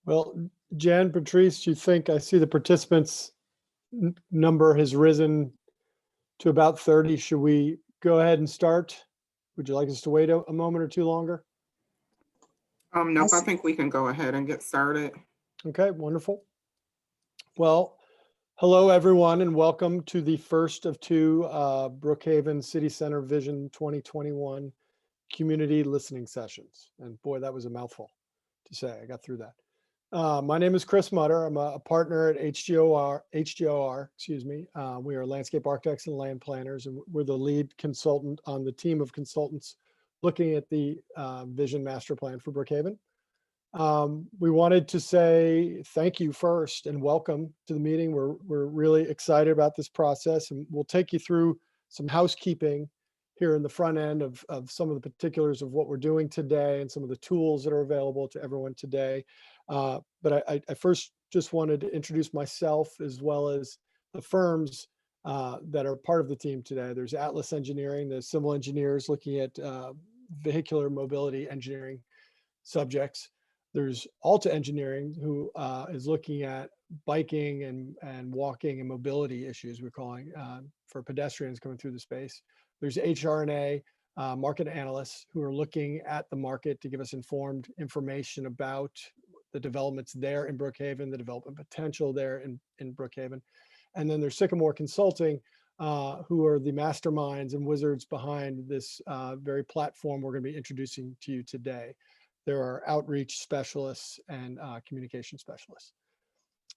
Well, Jan, Patrice, you think I see the participants number has risen to about 30. Should we go ahead and start? Would you like us to wait a moment or two longer? I Nope, I see. think we can go ahead and get started. Okay, wonderful. Well, hello everyone and welcome to the first of two Brookhaven City Center Vision 2021 community listening sessions. And boy, that was a mouthful to say. I got through that. My name is Chris Mutter. I'm a partner at HGOR, excuse me. We are landscape architects and land planners, and we're the lead consultant on the team of consultants looking at the Vision Master Plan for Brookhaven. We wanted to say thank you first and welcome to the meeting. We're really excited about this process, and we'll take you through some housekeeping here in the front end of some of the particulars of what we're doing today and some of the tools that are available to everyone today. But I first just wanted to introduce myself as well as the firms that are part of the team today. There's Atlas Engineering, the civil engineers looking at vehicular mobility engineering subjects. There's Alta Engineering, who is looking at biking and walking and mobility issues, we're calling, for pedestrians coming through the space. There's HR&A, market analysts, who are looking at the market to give us informed information about the developments there in Brookhaven, the development potential there in Brookhaven. And then there's Sycamore Consulting, who are the masterminds and wizards behind this very platform we're going to be introducing to you today. There are outreach specialists and communication specialists.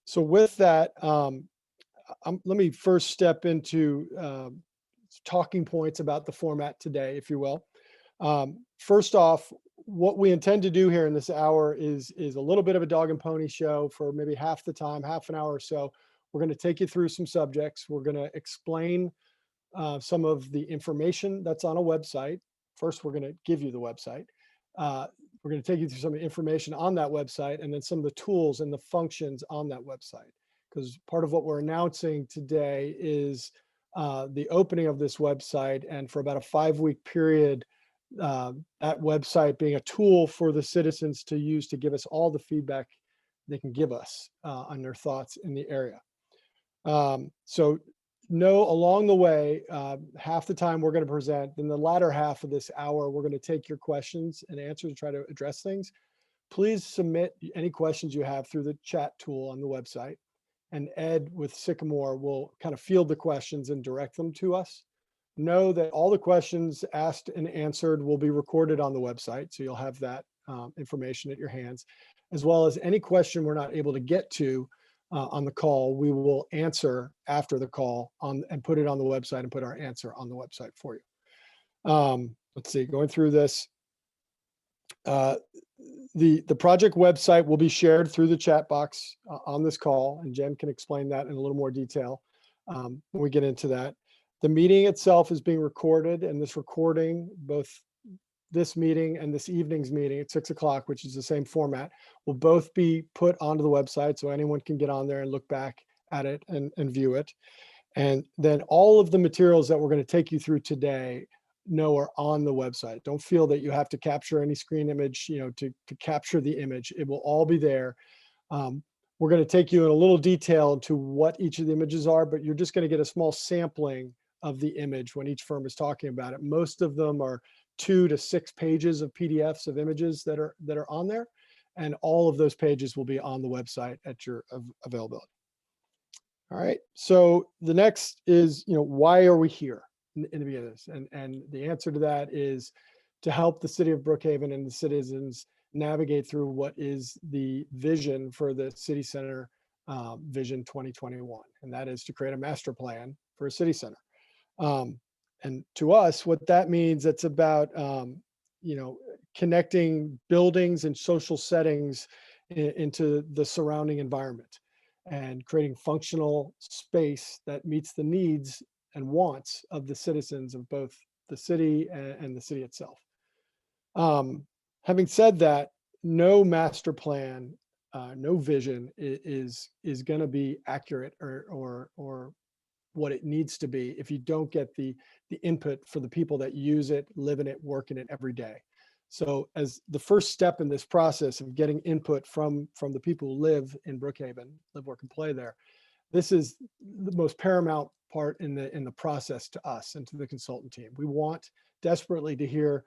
So with that, let me first step into talking points about the format today, if you will. First off, what we intend to do here in this hour is a little bit of a dog and pony show for maybe half the time, half an hour or so. We're going to take you through some subjects. We're going to explain some of the information that's on a website. First, we're going to give you the website. We're going to take you through some information on that website and then some of the tools and the functions on that website. Because part of what we're announcing today is the opening of this website, and for about a 5-week period, that website being a tool for the citizens to use to give us all the feedback they can give us on their thoughts in the area. So know along the way, half the time we're going to present, in the latter half of this hour, we're going to take your questions and answers to try to address things. Please submit any questions you have through the chat tool on the website. And Ed with Sycamore will kind of field the questions and direct them to us. Know that all the questions asked and answered will be recorded on the website, so you'll have that information at your hands, as well as any question we're not able to get to on the call, we will answer after the call and put it on the website and put our answer on the website for you. Let's see, going through this. The project website will be shared through the chat box on this call, and Jen can explain that in a little more detail when we get into that. The meeting itself is being recorded, and this recording, both this meeting and this evening's meeting at 6 o'clock, which is the same format, will both be put onto the website so anyone can get on there and look back at it and view it. And then all of the materials that we're going to take you through today are on the website. Don't feel that you have to capture any screen image, to capture the image. It will all be there. We're going to take you in a little detail into what each of the images are, but you're just going to get a small sampling of the image when each firm is talking about it. Most of them are 2 to 6 pages of PDFs of images that are on there, and all of those pages will be on the website at your availability. All right, so the next is, why are we here in the beginning of this? And the answer to that is to help the city of Brookhaven and the citizens navigate through what is the vision for the city center Vision 2021, and that is to create a master plan for a city center. And to us, what that means, it's about, connecting buildings and social settings into the surrounding environment and creating functional space that meets the needs and wants of the citizens of both the city and the city itself. Having said that, no master plan, no vision is going to be accurate or what it needs to be if you don't get the input for the people that use it, live in it, work in it every day. So as the first step in this process of getting input from the people who live in Brookhaven, live, work, and play there, this is the most paramount part in the process to us and to the consultant team. We want desperately to hear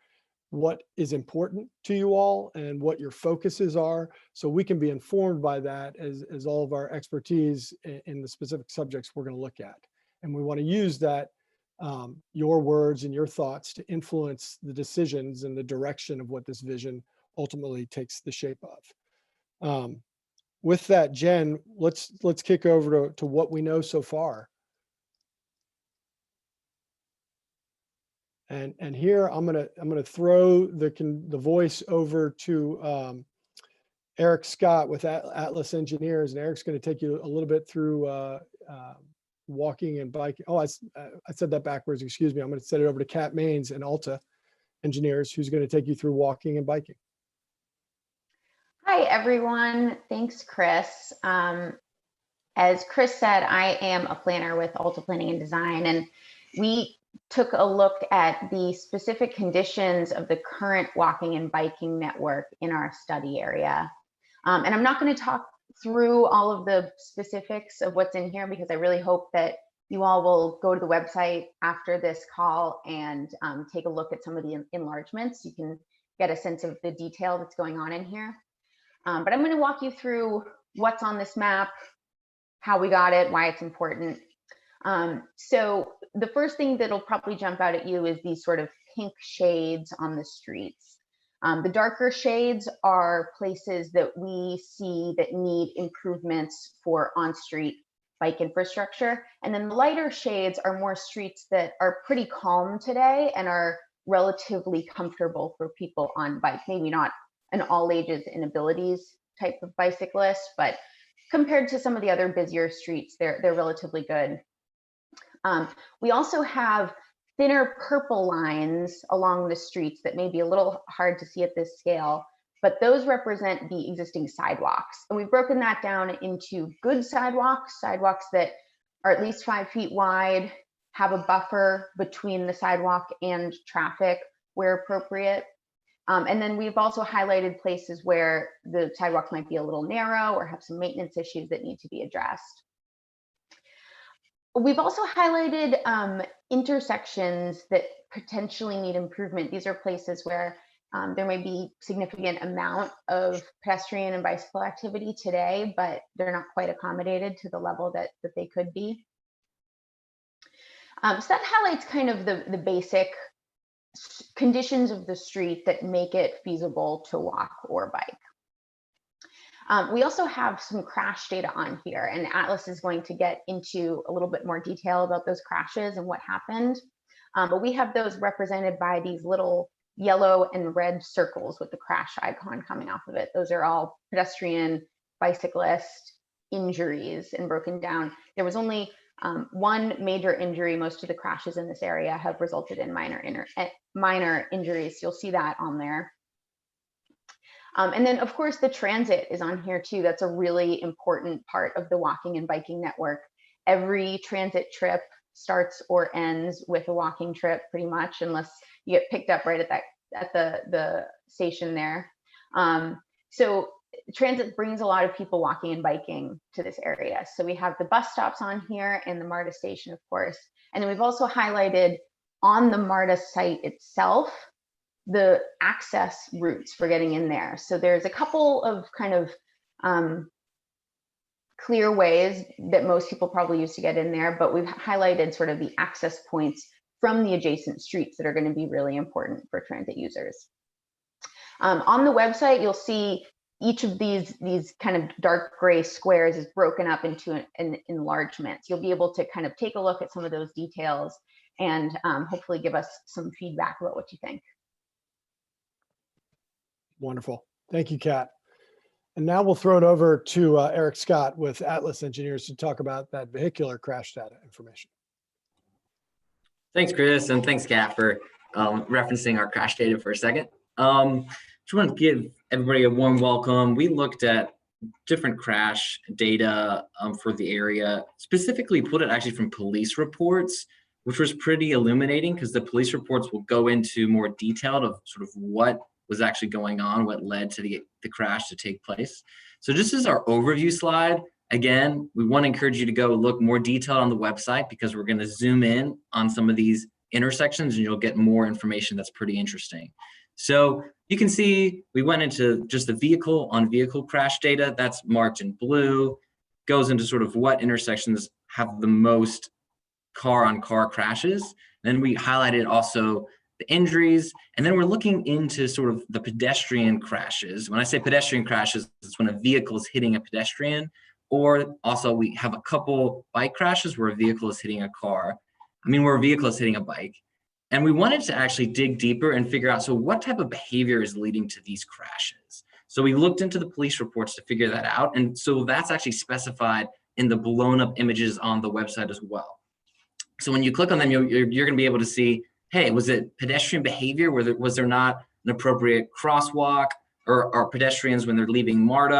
what is important to you all and what your focuses are, so we can be informed by that as all of our expertise in the specific subjects we're going to look at. And we want to use that, your words and your thoughts, to influence the decisions and the direction of what this vision ultimately takes the shape of. With that, Jen, let's kick over to what we know so far. And here I'm gonna throw the voice over to Eric Scott with Atlas Engineers, and Eric's going to take you a little bit through walking and biking. Oh, I said that backwards. Excuse me. I'm going to send it over to Kat Maines and Alta Engineers, who's going to take you through walking and biking. Hi, everyone. Thanks, Chris. As Chris said, I am a planner with Alta Planning and Design, and we took a look at the specific conditions of the current walking and biking network in our study area. And I'm not going to talk through all of the specifics of what's in here, because I really hope that you all will go to the website after this call and take a look at some of the enlargements. You can get a sense of the detail that's going on in here. But I'm going to walk you through what's on this map, how we got it, why it's important. So the first thing that'll probably jump out at you is these sort of pink shades on the streets. The darker shades are places that we see that need improvements for on-street bike infrastructure. And then the lighter shades are more streets that are pretty calm today and are relatively comfortable for people on bike. Maybe not an all ages and abilities type of bicyclist, but compared to some of the other busier streets, they're relatively good. We also have thinner purple lines along the streets that may be a little hard to see at this scale, but those represent the existing sidewalks. And we've broken that down into good sidewalks, sidewalks that are at least 5 feet wide, have a buffer between the sidewalk and traffic where appropriate. And then we've also highlighted places where the sidewalks might be a little narrow or have some maintenance issues that need to be addressed. We've also highlighted intersections that potentially need improvement. These are places where there may be significant amount of pedestrian and bicycle activity today, but they're not quite accommodated to the level that they could be. So that highlights kind of the basic conditions of the street that make it feasible to walk or bike. We also have some crash data on here, and Atlas is going to get into a little bit more detail about those crashes and what happened. But we have those represented by these little yellow and red circles with the crash icon coming off of it. Those are all pedestrian, bicyclist injuries and broken down. There was only one major injury. Most of the crashes in this area have resulted in minor injuries. You'll see that on there. And then, of course, the transit is on here too. That's a really important part of the walking and biking network. Every transit trip starts or ends with a walking trip, pretty much, unless you get picked up right at the station there. So transit brings a lot of people walking and biking to this area. So we have the bus stops on here and the MARTA station, of course. And then we've also highlighted on the MARTA site itself the access routes for getting in there. So there's a couple of kind of clear ways that most people probably use to get in there, but we've highlighted sort of the access points from the adjacent streets that are going to be really important for transit users. On the website, you'll see each of these kind of dark gray squares is broken up into an enlargement. You'll be able to kind of take a look at some of those details and hopefully give us some feedback about what you think. Wonderful. Thank you, Kat. And now we'll throw it over to Eric Scott with Atlas Engineers to talk about that vehicular crash data information. Thanks, Chris, and thanks, Kat, for referencing our crash data for a second. Just want to give everybody a warm welcome. We looked at different crash data for the area, specifically pulled it actually from police reports, which was pretty illuminating because the police reports will go into more detail of sort of what was actually going on, what led to the crash to take place. So just as our overview slide, again, we want to encourage you to go look more detailed on the website because we're going to zoom in on some of these intersections and you'll get more information that's pretty interesting. So you can see we went into just the vehicle on vehicle crash data that's marked in blue, goes into sort of what intersections have the most car on car crashes. Then we highlighted also the injuries, and then we're looking into sort of the pedestrian crashes. When I say pedestrian crashes, it's when a vehicle is hitting a pedestrian, or also we have a couple bike crashes where a vehicle is hitting a car. Where a vehicle is hitting a bike. And we wanted to actually dig deeper and figure out, so what type of behavior is leading to these crashes? So we looked into the police reports to figure that out. And so that's actually specified in the blown up images on the website as well. So when you click on them, you're going to be able to see, hey, was it pedestrian behavior? Was there not an appropriate crosswalk? Or are pedestrians, when they're leaving MARTA,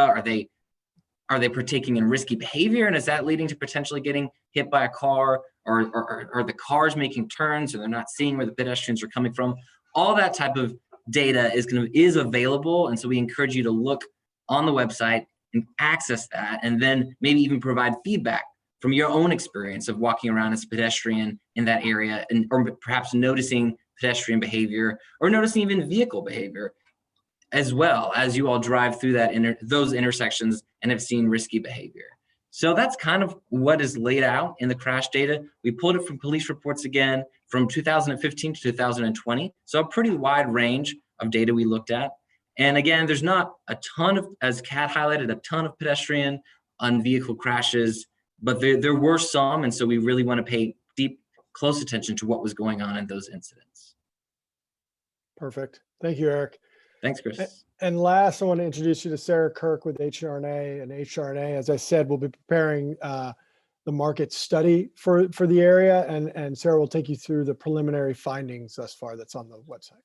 are they partaking in risky behavior? And is that leading to potentially getting hit by a car? Or are the cars making turns, or they're not seeing where the pedestrians are coming from? All that type of data is available. And so we encourage you to look on the website and access that, and then maybe even provide feedback from your own experience of walking around as a pedestrian in that area, or perhaps noticing pedestrian behavior or noticing even vehicle behavior, as well as you all drive through those intersections and have seen risky behavior. So that's kind of what is laid out in the crash data. We pulled it from police reports again from 2015 to 2020. So a pretty wide range of data we looked at. And again, there's not a ton of, as Kat highlighted, a ton of pedestrian on vehicle crashes, but there were some. And so we really want to pay close attention to what was going on in those incidents. Perfect. Thank you, Eric. Thanks, Chris. And last, I want to introduce you to Sarah Kirk with HRNA. And HRNA, as I said, will be preparing the market study for the area. And Sarah will take you through the preliminary findings thus far that's on the website.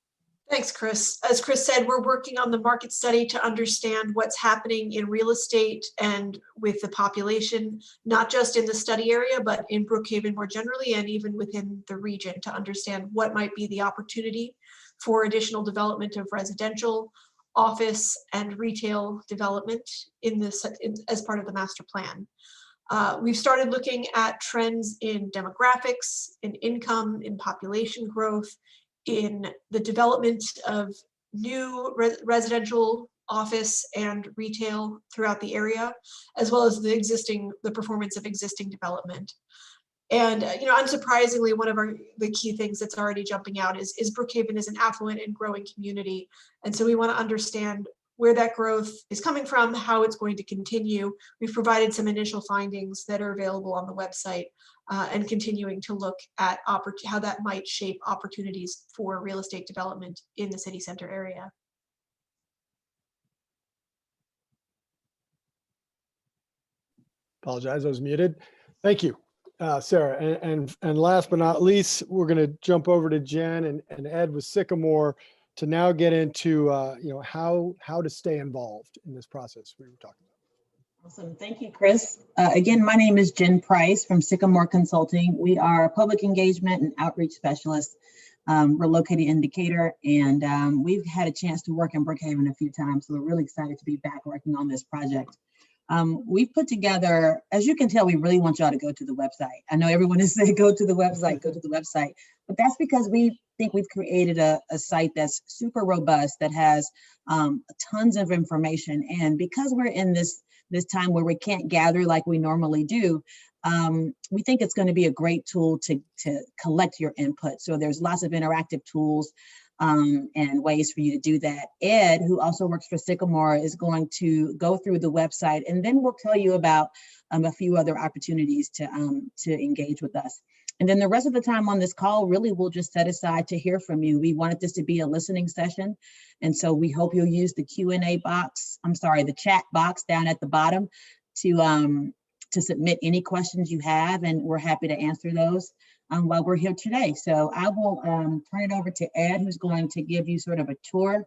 Thanks, Chris. As Chris said, we're working on the market study to understand what's happening in real estate and with the population, not just in the study area, but in Brookhaven more generally, and even within the region, to understand what might be the opportunity for additional development of residential, office, and retail development as part of the master plan. We've started looking at trends in demographics, in income, in population growth, in the development of new residential, office, and retail throughout the area, as well as the performance of existing development. And unsurprisingly, one of the key things that's already jumping out is Brookhaven is an affluent and growing community. And so we want to understand where that growth is coming from, how it's going to continue. We've provided some initial findings that are available on the website, and continuing to look at how that might shape opportunities for real estate development in the city center area. Apologize, I was muted. Thank you, Sarah. And last but not least, we're going to jump over to Jen and Ed with Sycamore to now get into how to stay involved in this process we were talking about. Awesome. Thank you, Chris. Again, my name is Jen Price from Sycamore Consulting. We are a public engagement and outreach specialist. We're located in Decatur, and we've had a chance to work in Brookhaven a few times, so we're really excited to be back working on this project. We've put together, as you can tell, we really want y'all to go to the website. I know everyone is saying go to the website, but that's because we think we've created a site that's super robust, that has tons of information. And because we're in this time where we can't gather like we normally do, we think it's going to be a great tool to collect your input. So there's lots of interactive tools and ways for you to do that. Ed, who also works for Sycamore, is going to go through the website, and then we'll tell you about a few other opportunities to engage with us. And then the rest of the time on this call, really, we'll just set aside to hear from you. We wanted this to be a listening session. And so we hope you'll use the the chat box down at the bottom to submit any questions you have. And we're happy to answer those while we're here today. So I will turn it over to Ed, who's going to give you sort of a tour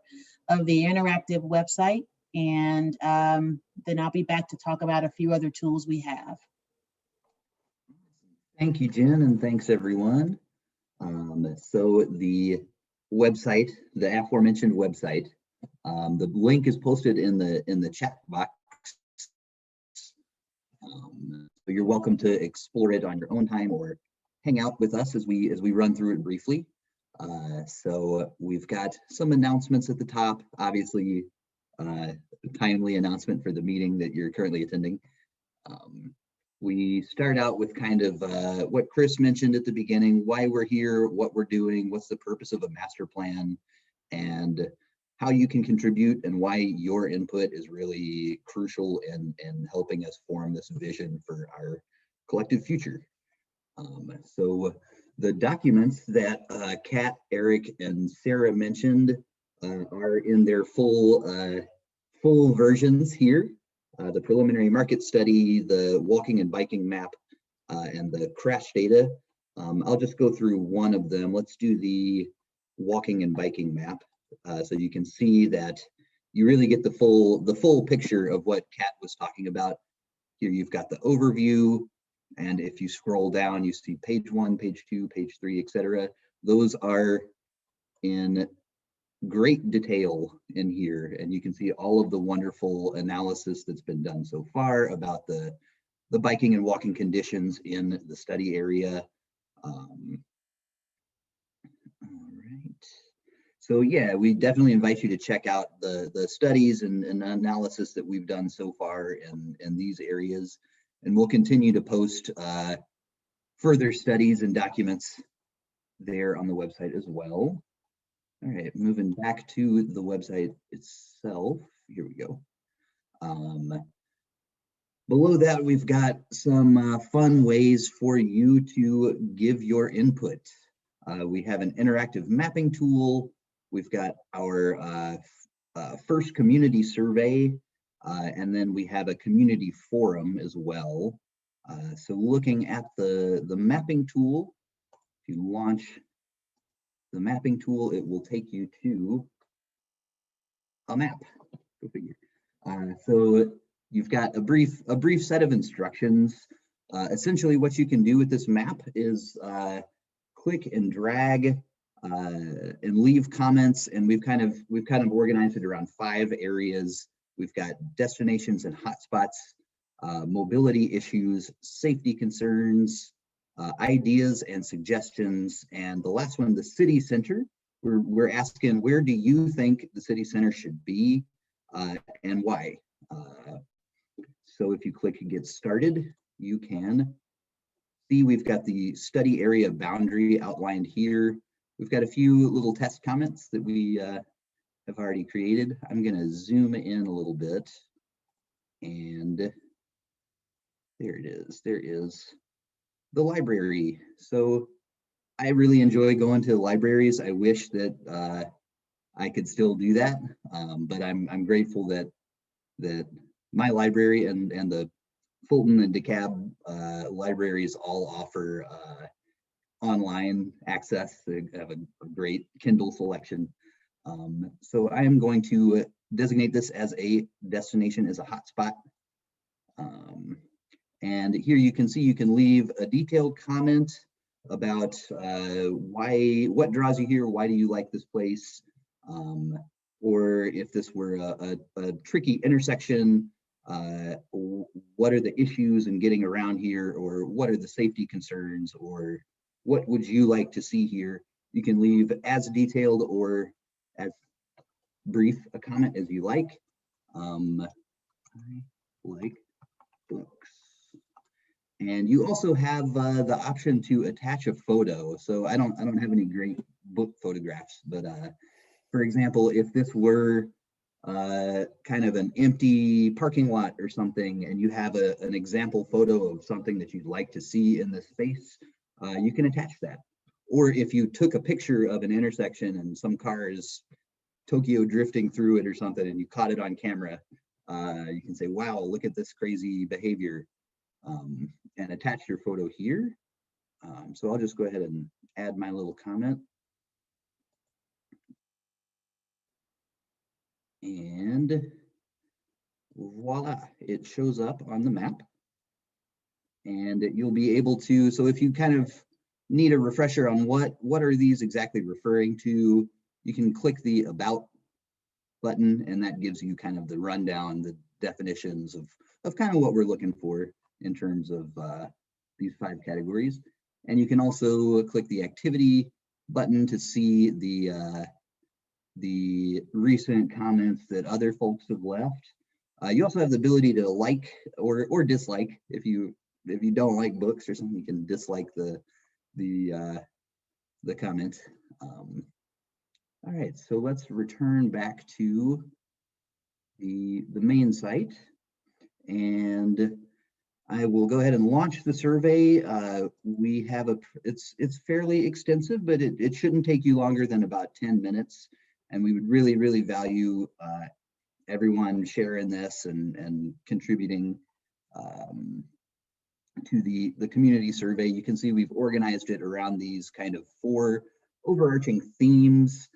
of the interactive website. And then I'll be back to talk about a few other tools we have. Thank you, Jen, and thanks everyone. So the website, the aforementioned website, The link is posted in the chat box. So you're welcome to explore it on your own time or hang out with us as we run through it briefly. So we've got some announcements at the top, obviously timely announcement for the meeting that you're currently attending. We start out with kind of what Chris mentioned at the beginning, why we're here, what we're doing, what's the purpose of a master plan, and how you can contribute and why your input is really crucial in helping us form this vision for our collective future. So the documents that Kat, Eric, and Sarah mentioned are in their full versions here. The preliminary market study, the walking and biking map, and the crash data. I'll just go through one of them. Let's do the walking and biking map. So you can see that you really get the full picture of what Kat was talking about. Here you've got the overview, and if you scroll down, you see page 1, page 2, page 3, etc. Those are in great detail in here, and you can see all of the wonderful analysis that's been done so far about the biking and walking conditions in the study area. All right. So yeah, we definitely invite you to check out the studies and analysis that we've done so far in these areas. And we'll continue to post further studies and documents there on the website as well. All right, moving back to the website itself. Here we go. Below that, we've got some fun ways for you to give your input. We have an interactive mapping tool. We've got our first community survey, and then we have a community forum as well. So looking at the mapping tool, if you launch the mapping tool, it will take you to a map. Go figure. So you've got a brief set of instructions. Essentially, what you can do with this map is click and drag and leave comments, and we've kind of organized it around 5 areas. We've got destinations and hotspots, mobility issues, safety concerns, ideas and suggestions, and the last one, the city center. We're asking, where do you think the city center should be and why? So if you click get started, you can see we've got the study area boundary outlined here. We've got a few little test comments that we have already created. I'm going to zoom in a little bit, and there it is. There is the library. So I really enjoy going to libraries. I wish that I could still do that, but I'm grateful that my library and the Fulton and DeKalb libraries all offer online access. They have a great Kindle selection. So I am going to designate this as a destination, as a hotspot. And here you can see you can leave a detailed comment about what draws you here, why do you like this place, or if this were a tricky intersection, what are the issues in getting around here, or what are the safety concerns, or what would you like to see here? You can leave as detailed or as brief a comment as you like. I like books. And you also have the option to attach a photo. So I don't have any great book photographs, but for example, if this were kind of an empty parking lot or something, and you have an example photo of something that you'd like to see in the space, you can attach that. Or if you took a picture of an intersection and some car is Tokyo drifting through it or something, and you caught it on camera, you can say, wow, look at this crazy behavior, and attach your photo here. So I'll just go ahead and add my little comment. And voila, it shows up on the map. And you'll be able to, so if you kind of need a refresher on what are these exactly referring to, you can click the about button, and that gives you kind of the rundown, the definitions of kind of what we're looking for in terms of these 5 categories. And you can also click the activity button to see the recent comments that other folks have left. You also have the ability to like or dislike. If you don't like books or something, you can dislike the comment. All right, so let's return back to the main site, and I will go ahead and launch the survey. We have it's fairly extensive, but it shouldn't take you longer than about 10 minutes. And we would really value everyone sharing this and contributing to the community survey. You can see we've organized it around these kind of 4 overarching themes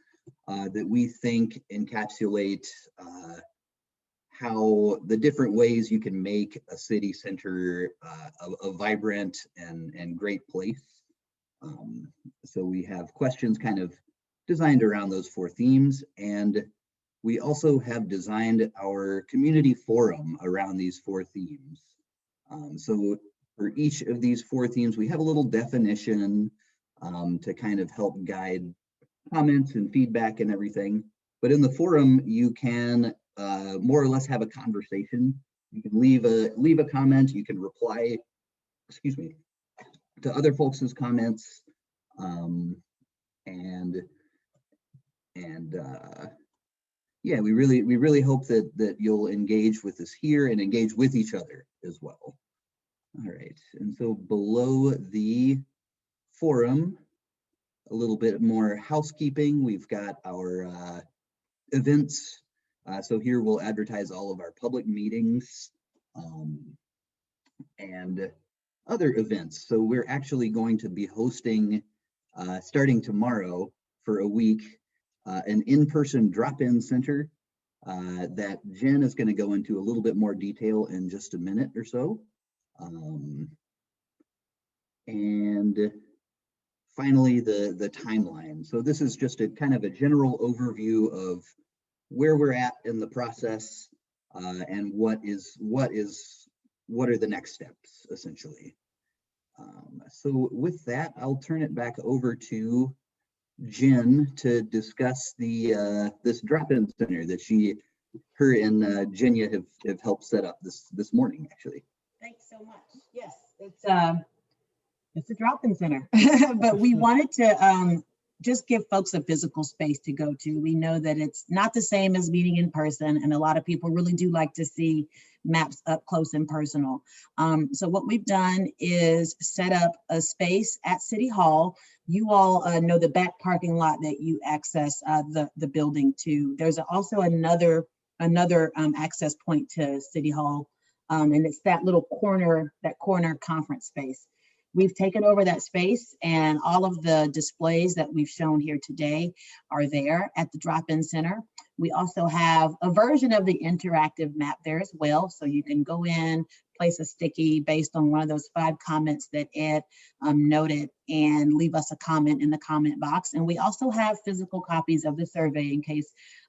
that we think encapsulate how the different ways you can make a city center a vibrant and great place. So we have questions kind of designed around those 4 themes, and we also have designed our community forum around these 4 themes. So for each of these 4 themes, we have a little definition to kind of help guide comments and feedback and everything. But in the forum, you can more or less have a conversation. You can leave a comment. You can reply, excuse me, to other folks' comments, yeah, we really hope that you'll engage with us here and engage with each other as well. All right, and so below the forum, a little bit more housekeeping. We've got our events. So here we'll advertise all of our public meetings and other events. So we're actually going to be hosting, starting tomorrow for a week, an in-person drop-in center that Jen is going to go into a little bit more detail in just a minute or so. And finally, the timeline. So this is just a kind of a general overview of where we're at in the process and what are the next steps, essentially. So with that, I'll turn it back over to Jen to discuss this drop-in center that her and Jenya have helped set up this morning, actually. Thanks so much. Yes, it's a drop-in center, but we wanted to just give folks a physical space to go to. We know that it's not the same as meeting in person, and a lot of people really do like to see maps up close and personal. So what we've done is set up a space at City Hall. You all know the back parking lot that you access the building to. There's also another access point to City Hall, and it's that little corner conference space. We've taken over that space, and all of the displays that we've shown here today are there at the drop-in center. We also have a version of the interactive map there as well. So you can go in, place a sticky based on one of those 5 comments that Ed noted, and leave us a comment in the comment box. And we also have physical copies of the survey in case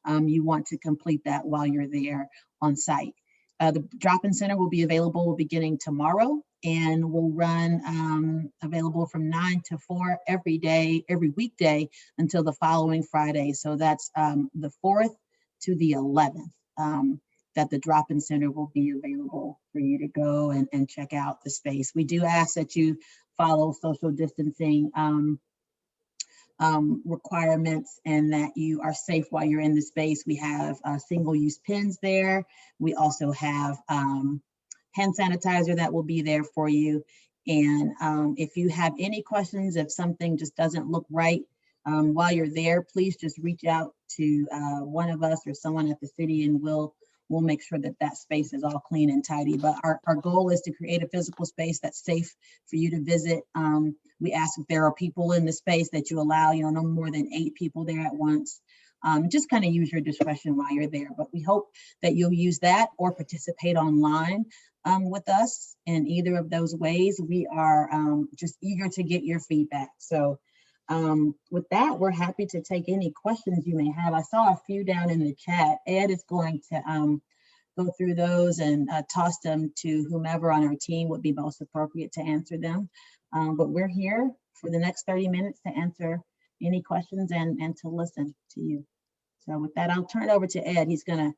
you want to complete that while you're there on site. The drop-in center will be available beginning tomorrow, and will run available from 9 to 4 every day, every weekday until the following Friday. So that's the 4th to the 11th that the drop-in center will be available for you to go and check out the space. We do ask that you follow social distancing requirements and that you are safe while you're in the space. We have single-use pens there. We also have hand sanitizer that will be there for you. And if you have any questions, if something just doesn't look right while you're there, please just reach out to one of us or someone at the city, and we'll make sure that space is all clean and tidy. But our goal is to create a physical space that's safe for you to visit. We ask if there are people in the space that you allow, no more than 8 people there at once. Just kind of use your discretion while you're there. But we hope that you'll use that or participate online with us in either of those ways. We are just eager to get your feedback. So With that, we're happy to take any questions you may have. I saw a few down in the chat. Ed is going to go through those and toss them to whomever on our team would be most appropriate to answer them. But we're here for the next 30 minutes to answer any questions and to listen to you. So with that, I'll turn it over to Ed. He's gonna, I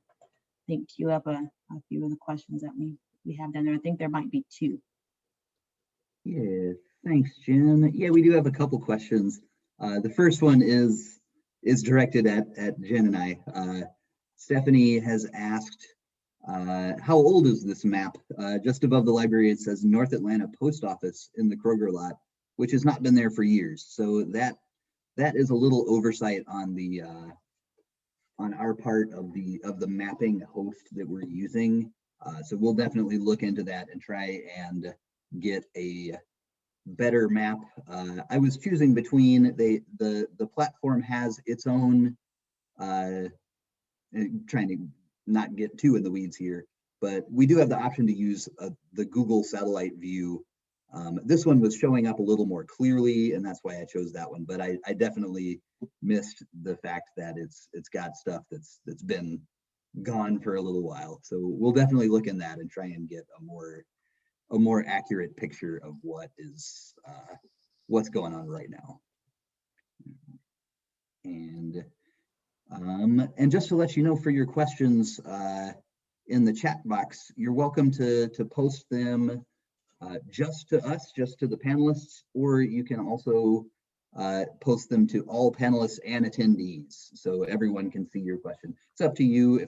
think, queue up a few of the questions that we have down there. I think there might be 2. Yeah, thanks, Jen. Yeah, we do have a couple questions. The first one is directed at Jen and I. Stephanie has asked, how old is this map? Just above the library, it says North Atlanta Post Office in the Kroger lot, which has not been there for years. So that is a little oversight on the on our part of the mapping host that we're using. So we'll definitely look into that and try and get a better map. I was choosing between the platform has its own, trying to not get too in the weeds here, but we do have the option to use the Google satellite view. This one was showing up a little more clearly, and that's why I chose that one. But I definitely missed the fact that it's got stuff that's been gone for a little while. So we'll definitely look in that and try and get a more accurate picture of what's going on right now. And just to let you know, for your questions in the chat box, you're welcome to post them just to us, just to the panelists, or you can also post them to all panelists and attendees, so everyone can see your question. It's up to you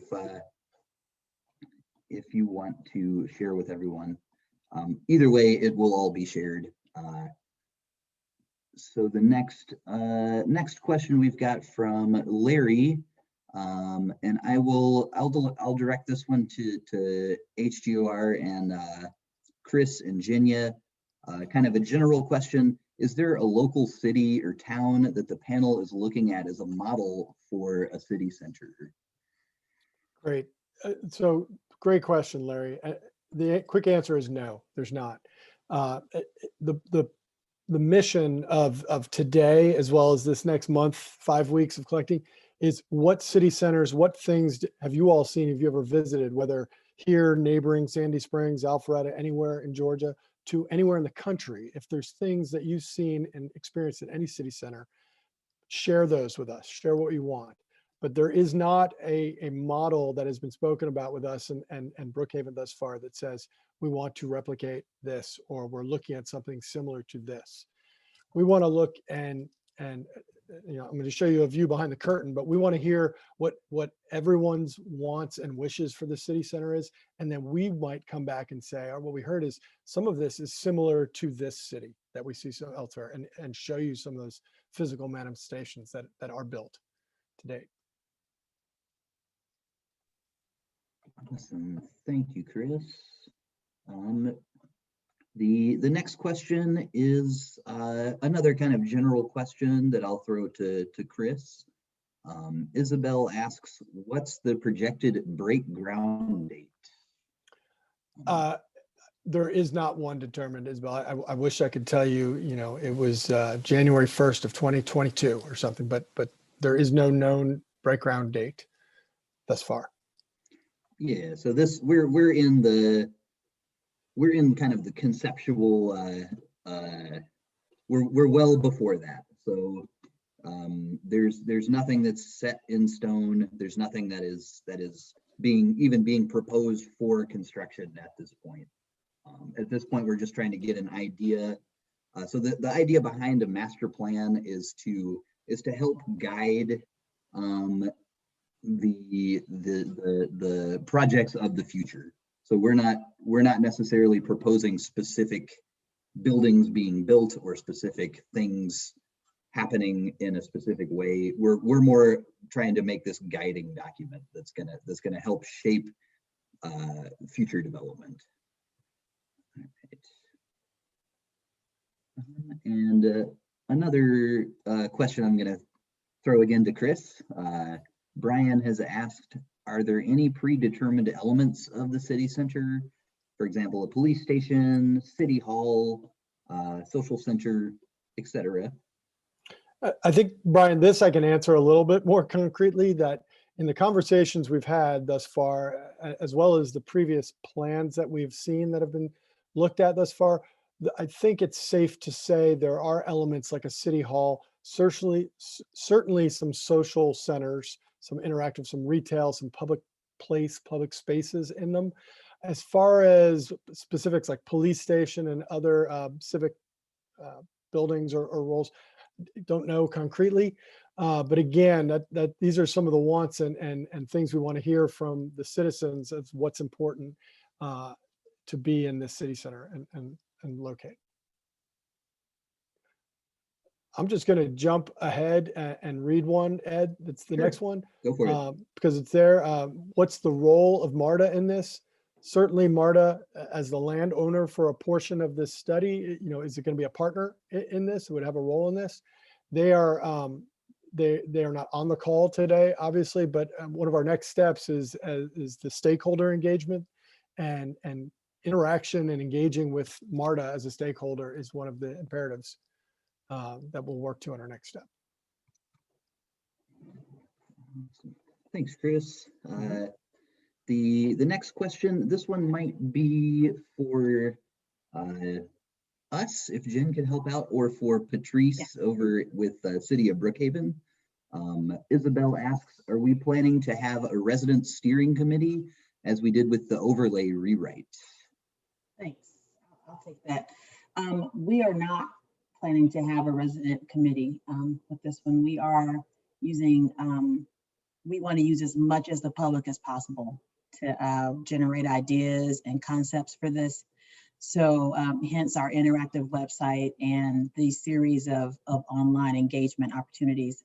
if you want to share with everyone. Either way, it will all be shared. So the next question we've got from Larry, and I'll direct this one to HGOR and Chris and Jinya. Kind of a general question: is there a local city or town that the panel is looking at as a model for a city center? Great. So great question, Larry. The quick answer is no, there's not. The mission of today, as well as this next month, 5 weeks of collecting, is what city centers, what things have you all seen? Have you ever visited, whether here, neighboring Sandy Springs, Alpharetta, anywhere in Georgia, to anywhere in the country? If there's things that you've seen and experienced in any city center, share those with us, share what you want. But there is not a model that has been spoken about with us and Brookhaven thus far that says we want to replicate this, or we're looking at something similar to this. We want to look and you know, I'm going to show you a view behind the curtain, but we want to hear what everyone's wants and wishes for the city center is, and then we might come back and say, or what we heard is some of this is similar to this city that we see so elsewhere, and show you some of those physical manifestations that are built to date. Awesome, thank you, Chris. The next question is another kind of general question that I'll throw to Chris. Isabel asks, what's the projected break ground date? There is not one determined, Isabel. I wish I could tell you, you know, it was January 1st of 2022 or something, but there is no known break ground date thus far. Yeah, so this we're in kind of the conceptual, we're well before that. So there's nothing that's set in stone. There's nothing that is being proposed for construction at this point. At this point, we're just trying to get an idea. So the idea behind a master plan is to help guide the projects of the future. So we're not necessarily proposing specific buildings being built or specific things happening in a specific way. We're more trying to make this guiding document that's gonna help shape future development. All right. And another question I'm gonna throw again to Chris. Brian has asked, are there any predetermined elements of the city center? For example, a police station, city hall, social center, etc. I think, Brian, this I can answer a little bit more concretely, that in the conversations we've had thus far, as well as the previous plans that we've seen that have been looked at thus far, I think it's safe to say there are elements like a city hall, certainly some social centers, some interactive, some retail, some public spaces in them. As far as specifics like police station and other civic buildings or roles, don't know concretely. But again, that these are some of the wants and things we want to hear from the citizens as what's important to be in this city center and locate. I'm just going to jump ahead and read one, Ed. That's the Sure. next one. Go for it. Because it's there. What's the role of MARTA in this? Certainly MARTA, as the landowner for a portion of this study, is it going to be a partner in this? It would have a role in this. They are not on the call today, obviously, but one of our next steps is the stakeholder engagement and interaction and engaging with MARTA as a stakeholder is one of the imperatives that we'll work to on our next step. Thanks, Chris. The next question, this one might be for us, if Jen could help out, or for Patrice over with City of Brookhaven. Isabel asks, are we planning to have a resident steering committee as we did with the overlay rewrite? Thanks. I'll take that. We are not planning to have a resident committee with this one. We are using, we want to use as much as the public as possible to generate ideas and concepts for this. So hence our interactive website and the series of online engagement opportunities.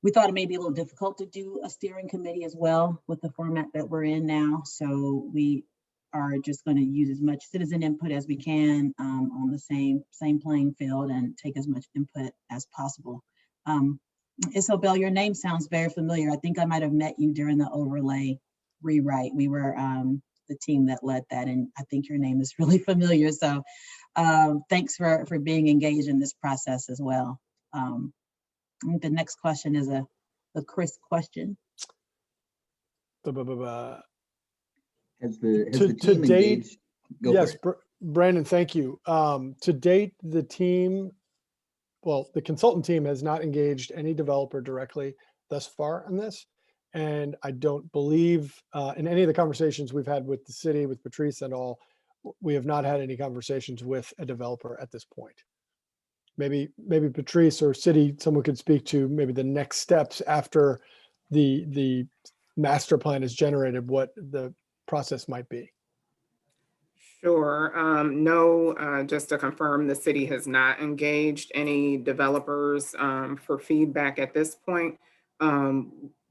We thought it may be a little difficult to do a steering committee as well with the format that we're in now. So we are just going to use as much citizen input as we can on the same playing field and take as much input as possible. Isobel, your name sounds very familiar. I think I might have met you during the overlay rewrite. We were the team that led that, and I think your name is really familiar. So thanks for being engaged in this process as well. I think the next question is a Chris question. Has the team date, engaged? Go yes, for it. Brandon, thank you. To date, the team, well, the consultant team has not engaged any developer directly thus far on this. And I don't believe in any of the conversations we've had with the city, with Patrice and all, we have not had any conversations with a developer at this point. Maybe Patrice or city, someone could speak to maybe the next steps after the master plan is generated, what the process might be. Sure. No, just to confirm, the city has not engaged any developers for feedback at this point.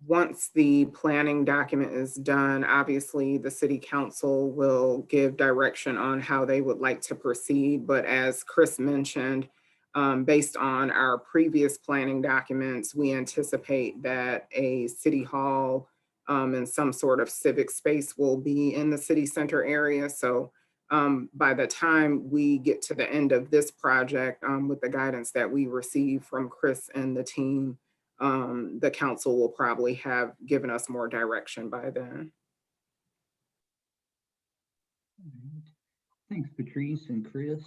Once the planning document is done, obviously the city council will give direction on how they would like to proceed. But as Chris mentioned, based on our previous planning documents, we anticipate that a city hall and some sort of civic space will be in the city center area. So by the time we get to the end of this project, with the guidance that we receive from Chris and the team, the council will probably have given us more direction by then. Thanks, Patrice and Chris.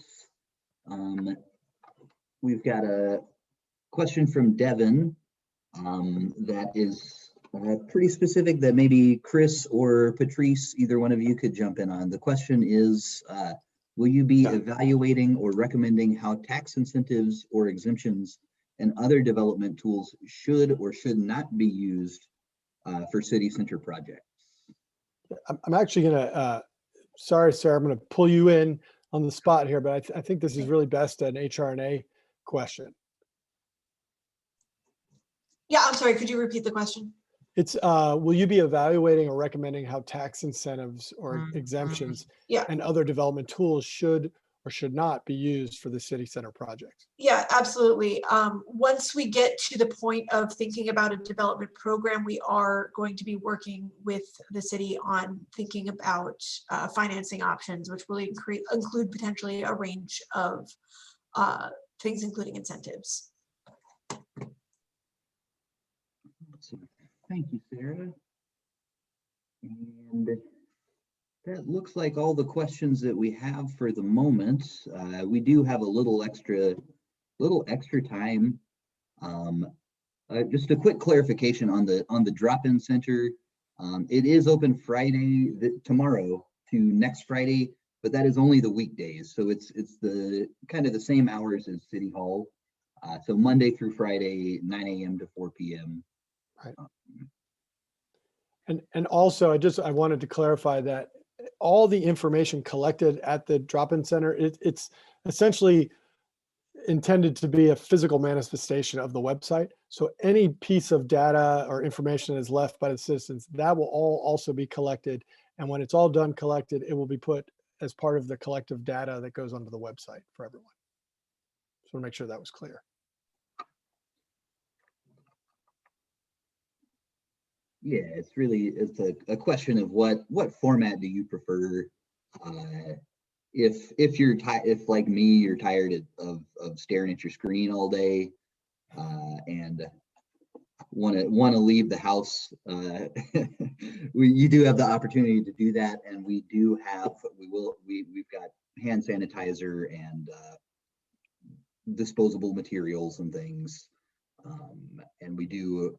We've got a question from Devin that is pretty specific that maybe Chris or Patrice, either one of you could jump in on. The question is, will you be evaluating or recommending how tax incentives or exemptions and other development tools should or should not be used for city center projects? I'm actually gonna, sorry, Sarah, I'm gonna pull you in on the spot here, but I think this is really best an HRNA question. Yeah, I'm sorry, could you repeat the question? It's, will you be evaluating or recommending how tax incentives or exemptions and other development tools should or should not be used for the city center project? Yeah, absolutely. Once we get to the point of thinking about a development program, we are going to be working with the city on thinking about financing options, which will include potentially a range of things, including incentives. Awesome. Thank you, Sarah. And that looks like all the questions that we have for the moment. We do have a little extra time. Just a quick clarification on the drop-in center. It is open Friday tomorrow to next Friday, but that is only the weekdays. So it's the kind of the same hours as City Hall. So Monday through Friday, 9 a.m. to 4 p.m. Right. And also, I wanted to clarify that all the information collected at the drop-in center, it's essentially intended to be a physical manifestation of the website. So any piece of data or information that is left by the citizens, that will all also be collected. And when it's all done collected, it will be put as part of the collective data that goes onto the website for everyone. Just want to make sure that was clear. Yeah, it's a question of what format do you prefer? If like me, you're tired of staring at your screen all day, and want to leave the house, you do have the opportunity to do that, and we've got hand sanitizer and disposable materials and things, and we do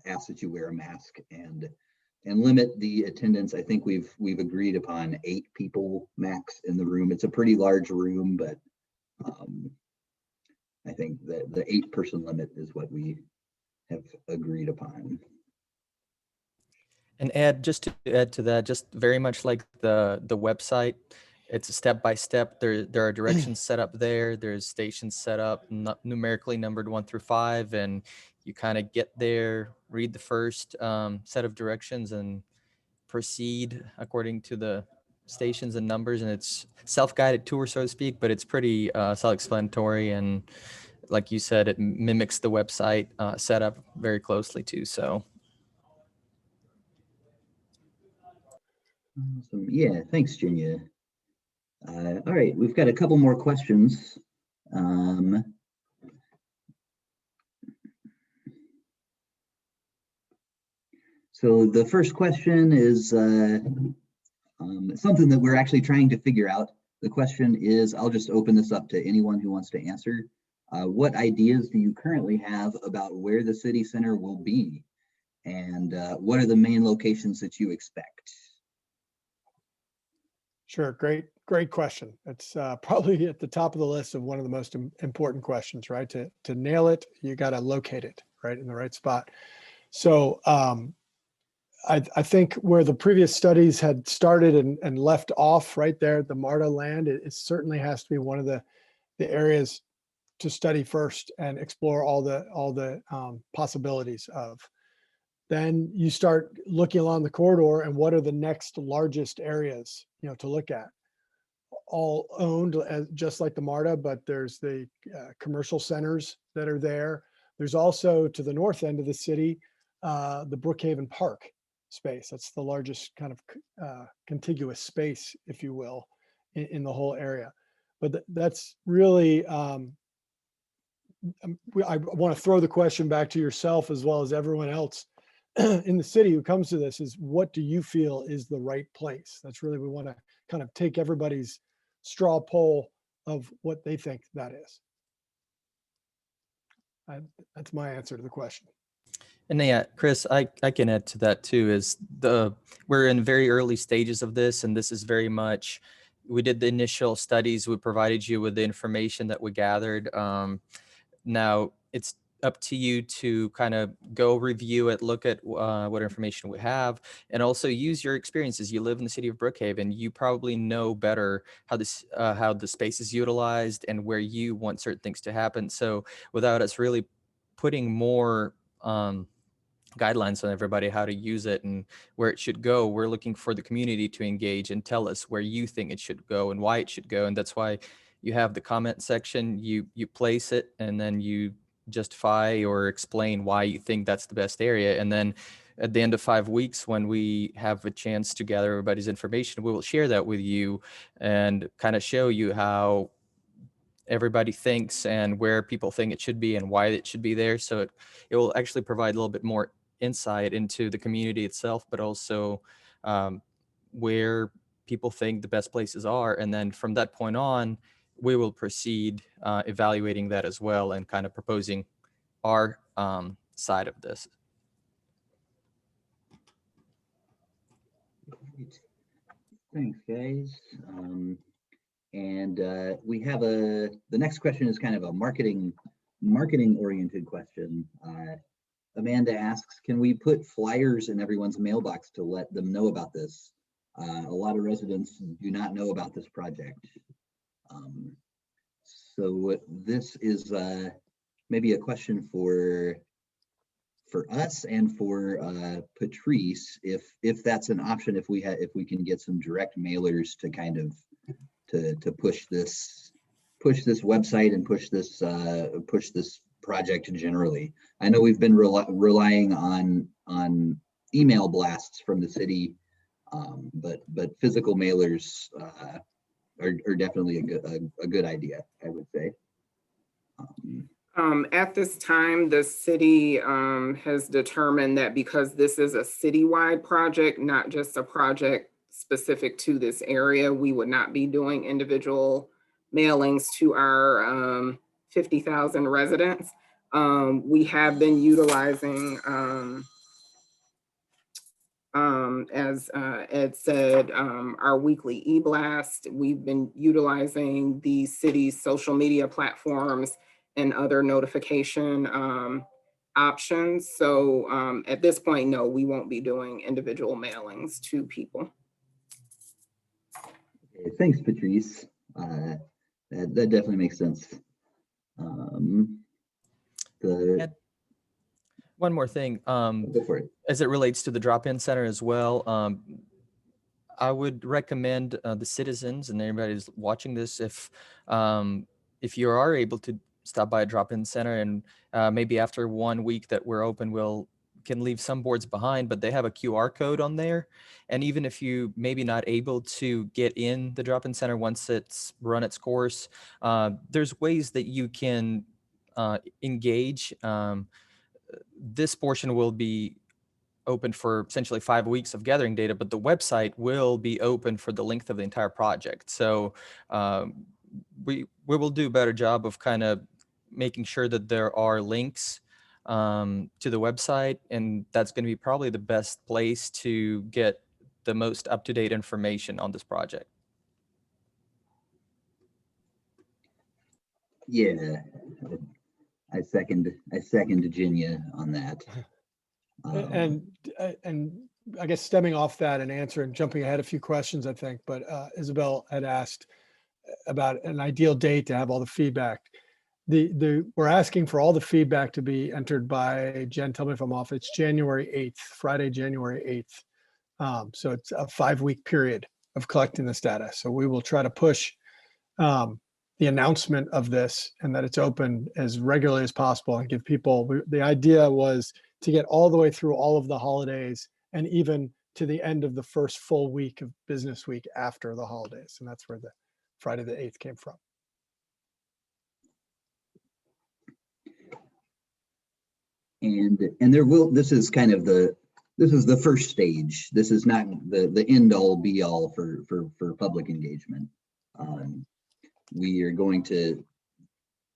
ask that you wear a mask and limit the attendance. I think we've agreed upon 8 people max in the room. It's a pretty large room, but I think the 8-person limit is what we have agreed upon. And just to add to that, just very much like the website, it's a step-by-step. There are directions set up there. There's stations set up, numerically numbered 1 through 5, and you kind of get there, read the first set of directions, and proceed according to the stations and numbers. And it's self-guided tour, so to speak, but it's pretty self-explanatory. And like you said, it mimics the website setup very closely too. So. Awesome. Yeah, thanks, Jinya. All right, we've got a couple more questions. So the first question is something that we're actually trying to figure out. The question is, I'll just open this up to anyone who wants to answer. What ideas do you currently have about where the city center will be? And what are the main locations that you expect? Sure, great question. It's probably at the top of the list of one of the most important questions, right? To nail it, you got to locate it right in the right spot. So I think where the previous studies had started and left off right there at the MARTA land, it certainly has to be one of the areas to study first and explore all the possibilities of. Then you start looking along the corridor and what are the next largest areas, to look at. All owned just like the MARTA, but there's the commercial centers that are there. There's also to the north end of the city, the Brookhaven Park space. That's the largest kind of contiguous space, if you will, in the whole area. But that's really, I want to throw the question back to yourself as well as everyone else in the city who comes to this is, what do you feel is the right place? That's really, we want to kind of take everybody's straw poll of what they think that is. That's my answer to the question. And yeah, Chris, I can add to that too, is we're in very early stages of this, and this is very much, we did the initial studies, we provided you with the information that we gathered. Now it's up to you to kind of go review it, look at what information we have, and also use your experiences. You live in the city of Brookhaven. You probably know better how the space is utilized and where you want certain things to happen. So without us really putting more guidelines on everybody how to use it and where it should go, we're looking for the community to engage and tell us where you think it should go and why it should go. And that's why you have the comment section. You place it and then you justify or explain why you think that's the best area. And then at the end of 5 weeks, when we have a chance to gather everybody's information, we will share that with you and kind of show you how everybody thinks and where people think it should be and why it should be there. So it will actually provide a little bit more insight into the community itself, but also where people think the best places are. And then from that point on, we will proceed evaluating that as well and kind of proposing our side of this. Great. Thanks, guys. We have the next question is kind of a marketing oriented question. Amanda asks, can we put flyers in everyone's mailbox to let them know about this? A lot of residents do not know about this project. So this is maybe a question for us and for Patrice, if that's an option, if we can get some direct mailers to kind of to push this website and push this project generally. I know we've been relying on email blasts from the city, but physical mailers are definitely a good idea, I would say. At this time, the city has determined that because this is a citywide project, not just a project specific to this area, we would not be doing individual mailings to our 50,000 residents. We have been utilizing, as Ed said, our weekly e-blast. We've been utilizing the city's social media platforms and other notification options. So at this point, no, we won't be doing individual mailings to people. Okay, thanks, Patrice. That definitely makes sense. One more thing, Go for it. As it relates to the drop-in center as well, I would recommend the citizens and everybody who's watching this, if you are able to stop by a drop-in center, and maybe after 1 week that we're open, can leave some boards behind, but they have a QR code on there. And even if you maybe not able to get in the drop-in center once it's run its course, there's ways that you can engage. This portion will be open for essentially 5 weeks of gathering data, but the website will be open for the length of the entire project. So we will do a better job of kind of making sure that there are links to the website, and that's going to be probably the best place to get the most up-to-date information on this project. Yeah, I second Virginia on that. And I guess stemming off that and answering, jumping ahead a few questions, I think, but Isabel had asked about an ideal date to have all the feedback. We're asking for all the feedback to be entered by, Jen, tell me if I'm off, it's January 8th, Friday, January 8th. So it's a 5-week period of collecting this data. So we will try to push the announcement of this and that it's open as regularly as possible and give people, the idea was to get all the way through all of the holidays and even to the end of the first full week of business week after the holidays. And that's where the Friday the 8th came from. And there will, this is the first stage. This is not the end all be all for public engagement. We are going to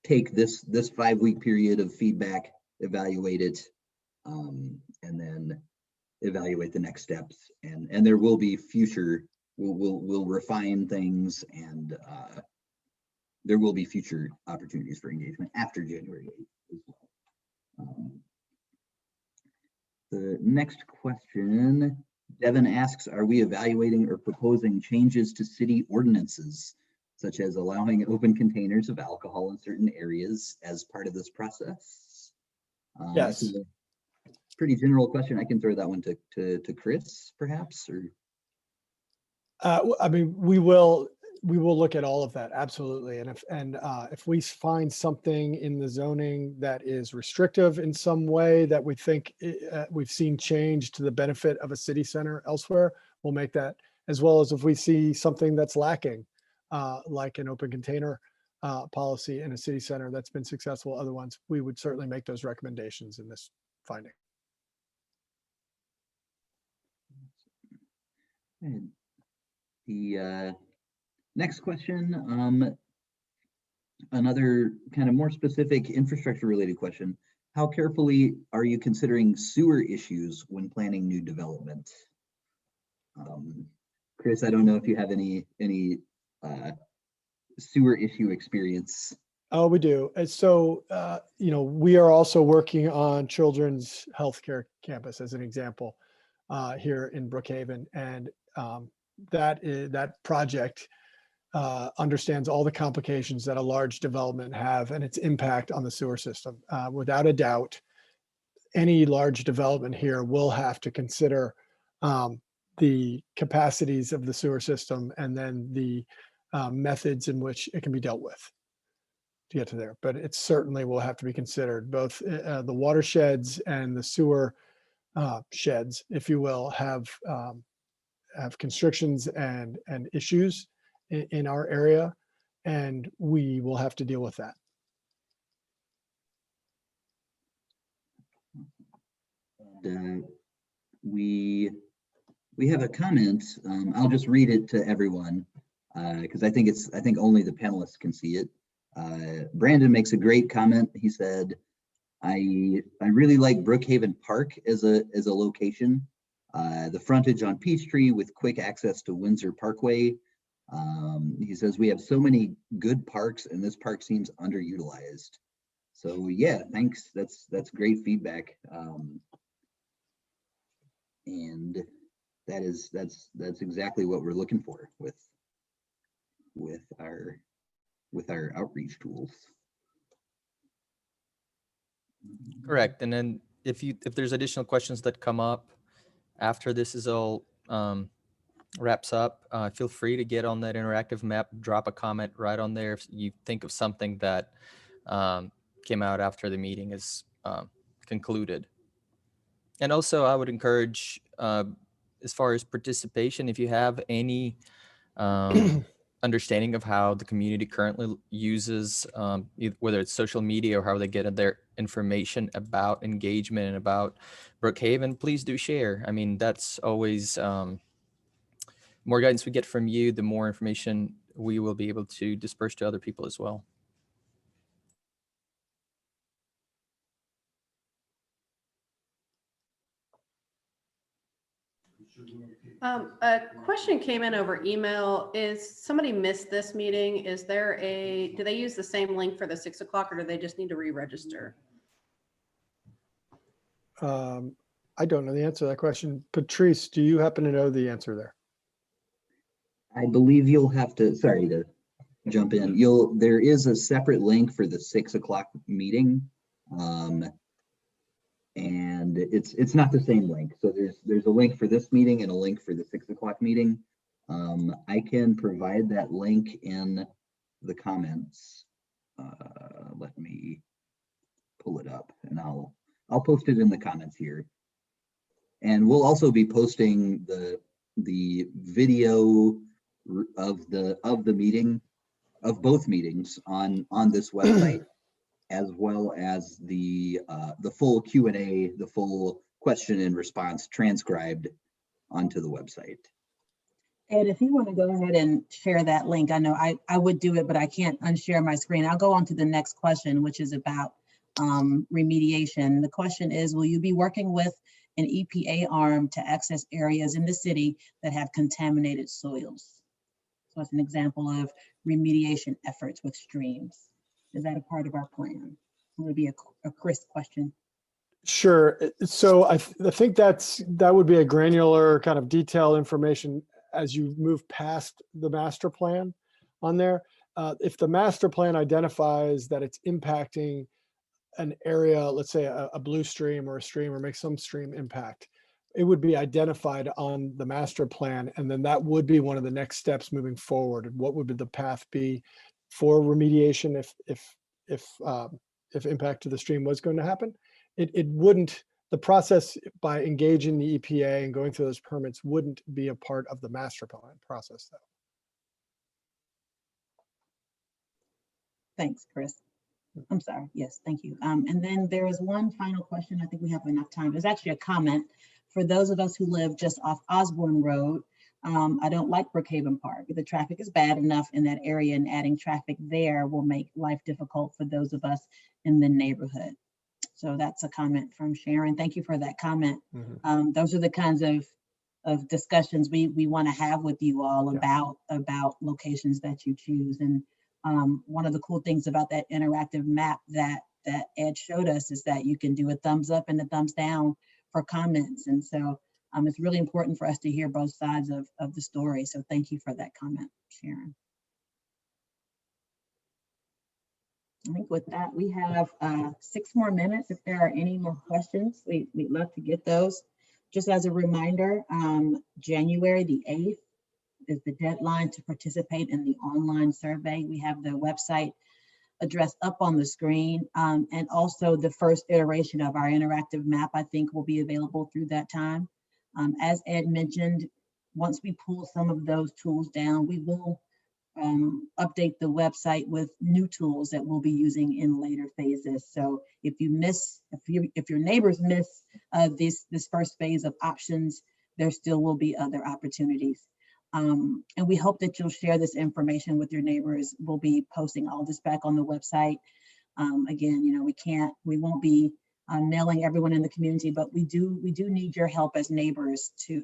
take this 5-week period of feedback, evaluate it, and then evaluate the next steps. And there will be future, we'll refine things, and there will be future opportunities for engagement after January 8th as well. The next question, Devin asks, are we evaluating or proposing changes to city ordinances, such as allowing open containers of alcohol in certain areas as part of this process? Yes. This is a pretty general question. I can throw that one to Chris, perhaps, or. I mean, we will look at all of that, absolutely. And if we find something in the zoning that is restrictive in some way that we think we've seen change to the benefit of a city center elsewhere, we'll make that, as well as if we see something that's lacking, like an open container policy in a city center that's been successful. Other ones, we would certainly make those recommendations in this finding. And the next question, another kind of more specific infrastructure related question. How carefully are you considering sewer issues when planning new development? Chris, I don't know if you have any sewer issue experience. Oh, we do. And so, we are also working on Children's Healthcare Campus as an example here in Brookhaven. And that project understands all the complications that a large development have and its impact on the sewer system. Without a doubt, any large development here will have to consider the capacities of the sewer system and then the methods in which it can be dealt with to get to there. But it certainly will have to be considered. Both the watersheds and the sewer sheds, if you will, have constrictions and issues in our area, and we will have to deal with that. And we have a comment. I'll just read it to everyone because I think only the panelists can see it. Brandon makes a great comment. He said, I really like Brookhaven Park as a location. The frontage on Peachtree with quick access to Windsor Parkway. He says we have so many good parks and this park seems underutilized. So yeah, thanks. That's great feedback. And that's exactly what we're looking for with our outreach tools. Correct. And then if there's additional questions that come up after this is all wraps up, feel free to get on that interactive map, drop a comment right on there if you think of something that came out after the meeting is concluded. And also I would encourage, as far as participation, if you have any understanding of how the community currently uses, whether it's social media or how they get their information about engagement and about Brookhaven, please do share. I mean, that's always more guidance we get from you, the more information we will be able to disperse to other people as well. A question came in over email. Is somebody missed this meeting? Do they use the same link for the 6 o'clock or do they just need to re-register? I don't know the answer to that question. Patrice, do you happen to know the answer there? I believe you'll have to, sorry to jump in. There is a separate link for the 6 o'clock meeting. And it's not the same link. So there's a link for this meeting and a link for the 6 o'clock meeting. I can provide that link in the comments. Let me pull it up and I'll post it in the comments here. And we'll also be posting the video of the meeting, of both meetings on this website, as well as the full Q&A, the full question and response transcribed onto the website. Ed, if you want to go ahead and share that link, I know I would do it, but I can't unshare my screen. I'll go on to the next question, which is about remediation. The question is, will you be working with an EPA arm to access areas in the city that have contaminated soils? So it's an example of remediation efforts with streams. Is that a part of our plan? It would be a Chris question. Sure. So I think that would be a granular kind of detailed information as you move past the master plan on there. If the master plan identifies that it's impacting an area, let's say a blue stream or a stream or make some stream impact, it would be identified on the master plan. And then that would be one of the next steps moving forward. What would the path be for remediation if impact to the stream was going to happen? It wouldn't, the process by engaging the EPA and going through those permits wouldn't be a part of the master plan process though. Thanks, Chris. I'm sorry. Yes, thank you. And then there is one final question. I think we have enough time. There's actually a comment for those of us who live just off Osborne Road. I don't like Brookhaven Park. The traffic is bad enough in that area, and adding traffic there will make life difficult for those of us in the neighborhood. So that's a comment from Sharon. Thank you for that comment. Those are the kinds of discussions we want to have with you all about locations that you choose. And one of the cool things about that interactive map that Ed showed us is that you can do a thumbs up and a thumbs down for comments. And so it's really important for us to hear both sides of the story. So thank you for that comment, Sharon. I think with that, we have 6 more minutes. If there are any more questions, we'd love to get those. Just as a reminder, January the 8th is the deadline to participate in the online survey. We have the website address up on the screen, and also the first iteration of our interactive map, I think, will be available through that time. As Ed mentioned, once we pull some of those tools down, we will update the website with new tools that we'll be using in later phases. So if your neighbors miss this first phase of options, there still will be other opportunities. And we hope that you'll share this information with your neighbors. We'll be posting all this back on the website. Again, we won't be nailing everyone in the community, but we do need your help as neighbors to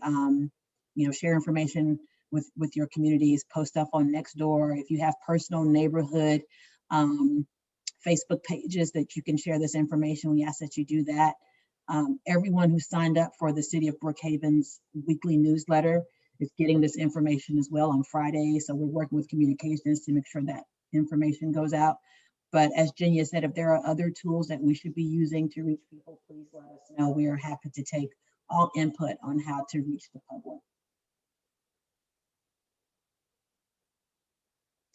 share information with your communities, post stuff on Nextdoor. If you have personal neighborhood Facebook pages that you can share this information, we ask that you do that. Everyone who signed up for the City of Brookhaven's weekly newsletter is getting this information as well on Friday. So we're working with communications to make sure that information goes out. But as Jenya said, if there are other tools that we should be using to reach people, please let us know. We are happy to take all input on how to reach the public.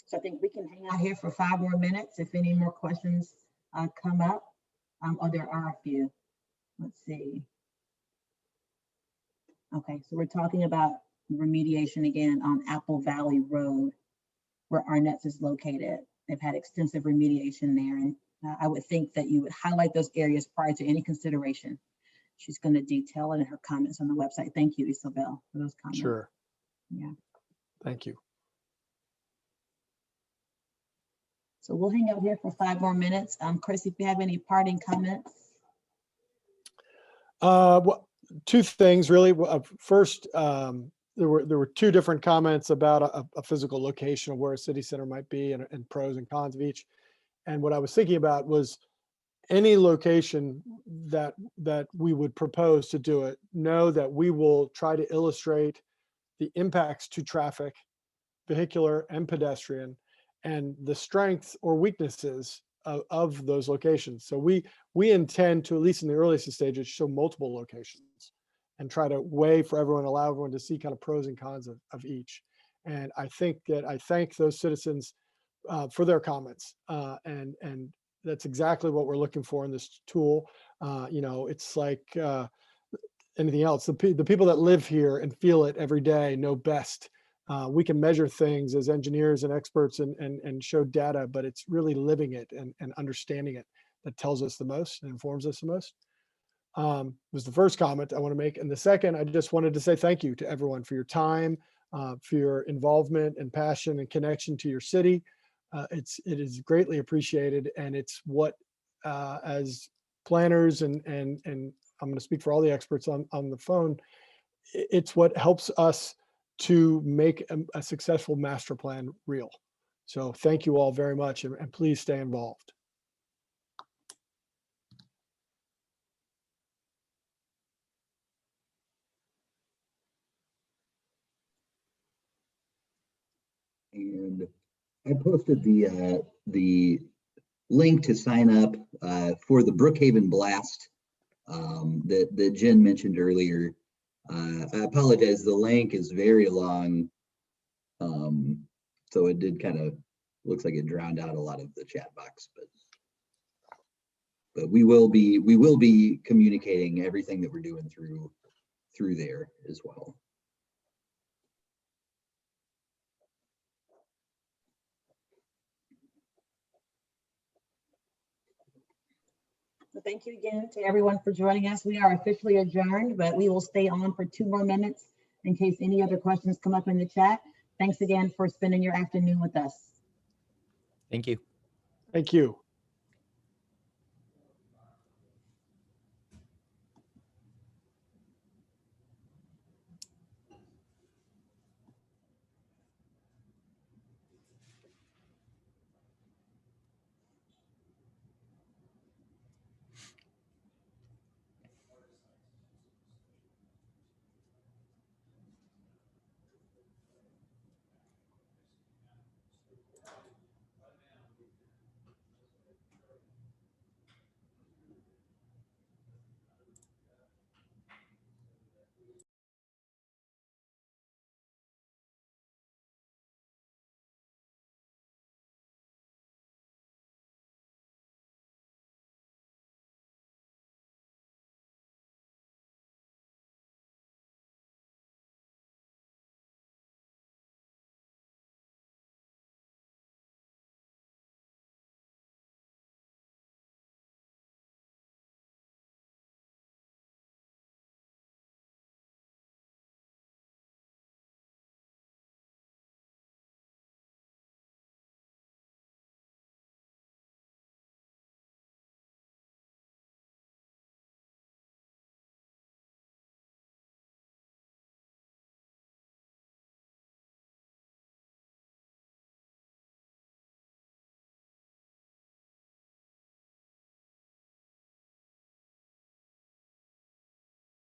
So I think we can hang out here for 5 more minutes if any more questions come up. Oh, there are a few. Let's see. Okay, so we're talking about remediation again on Apple Valley Road, where Arnett's is located. They've had extensive remediation there, and I would think that you would highlight those areas prior to any consideration. She's going to detail it in her comments on the website. Thank you, Isabel, for those comments. Sure. Yeah. Thank you. So we'll hang out here for 5 more minutes. Chris, if you have any parting comments. Well, 2 things really. First, there were 2 different comments about a physical location of where a city center might be and pros and cons of each. And what I was thinking about was any location that we would propose to do it, know that we will try to illustrate the impacts to traffic, vehicular and pedestrian, and the strengths or weaknesses of those locations. So we intend to, at least in the earliest stages, show multiple locations and try to weigh for everyone, allow everyone to see kind of pros and cons of each. And I think that I thank those citizens for their comments. And that's exactly what we're looking for in this tool. It's like anything else. The people that live here and feel it every day know best. We can measure things as engineers and experts and show data, but it's really living it and understanding it that tells us the most and informs us the most. Was the first comment I want to make. And the second, I just wanted to say thank you to everyone for your time, for your involvement and passion and connection to your city. It is greatly appreciated. And it's what, as planners and I'm going to speak for all the experts on the phone, it's what helps us to make a successful master plan real. So thank you all very much, and please stay involved. And I posted the link to sign up for the Brookhaven Blast that Jen mentioned earlier. I apologize, the link is very long. So it did kind of, looks like it drowned out a lot of the chat box, but we will be communicating everything that we're doing through there as well. So thank you again to everyone for joining us. We are officially adjourned, but we will stay on for 2 more minutes in case any other questions come up in the chat. Thanks again for spending your afternoon with us. Thank you. Thank you.